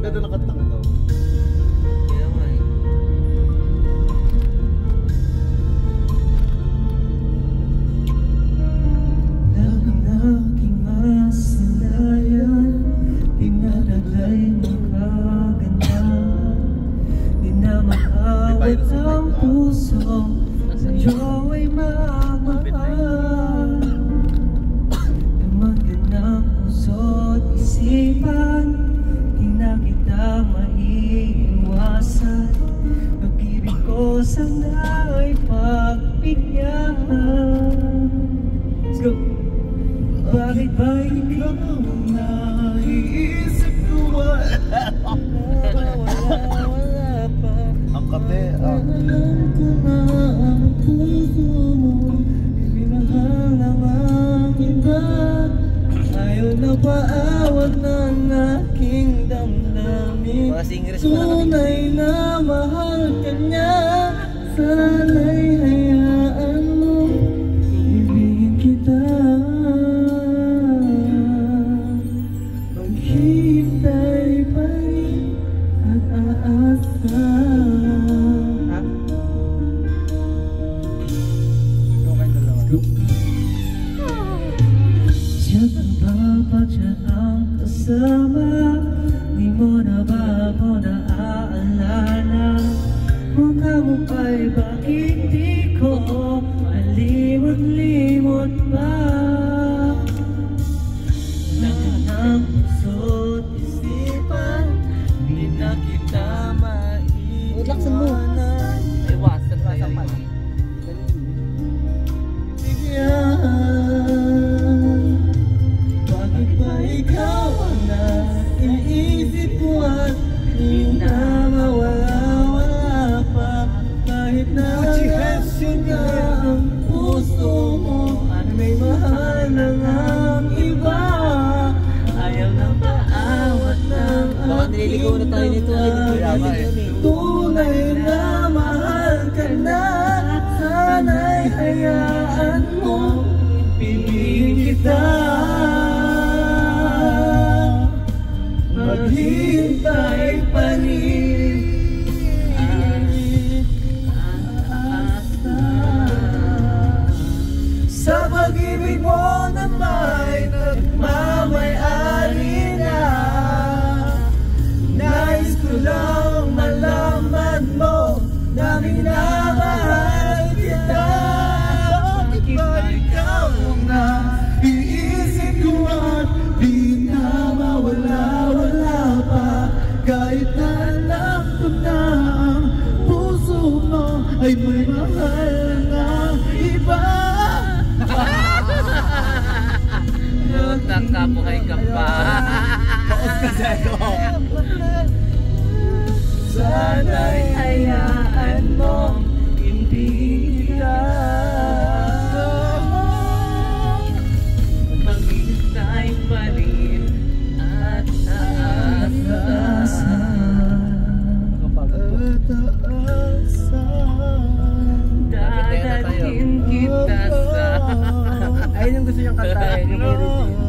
ganda ng kantang ito. Kaya nga eh. Langit aking masilayan, dinadaglay ng kaganda. Di na maawat ang puso, sa'yo ay mamahal. Naman ka ng puso't isipan, di na kita maiiwasan. Pag-ibig ko sana ay pagbigyan. Let's go! Bakit ba ikaw ang naiisip ko? Wala pa. Ang kate, Alam ko na ang puso mo minahal ng ang iba. Ayaw na paawat ng aking damdamin. Mga singers pa na kami. Tunay na mahal ka niya. Sana'y hayaan mo ibigin kita. Maghihintay pa rin at aasa. Siya ba pag siya ang kasama? Di mo na ba ako naaalala? Mukha mo pa'y bakit di ko malimot-limot pa? Lahat ng puso't isipan, di na kita maiiwanan. Iwasan pa sa mali. Bakit ba ikaw ang naiisip ko at di na mawala-wala pa? Kahit na asin ka ang puso mo at may mahal ng ang iba. Ayaw na paawat ng Baka nililigaw na tayo nito ay tunay na mahal ka na. Sana'y hayaan mo piliin kita. Maghintay pa rin aasa. Sa pag-ibig mo na may nagmamay-ari na. Nais ko lang malaman mo na minamahal kita. Bakit ba ikaw ang naiisip ko at di na mawala-wala pa? Kahit na alam ko na ang puso mo ay may mahal na iba. Nagkakabuhay ka pa. paos kasi ako. Sana'y hayaan mo hindi kita. Maghintay pa rin at aasa. Dadalhin kita sa Ayun yung gusto niyang kantahin. Yung may routine.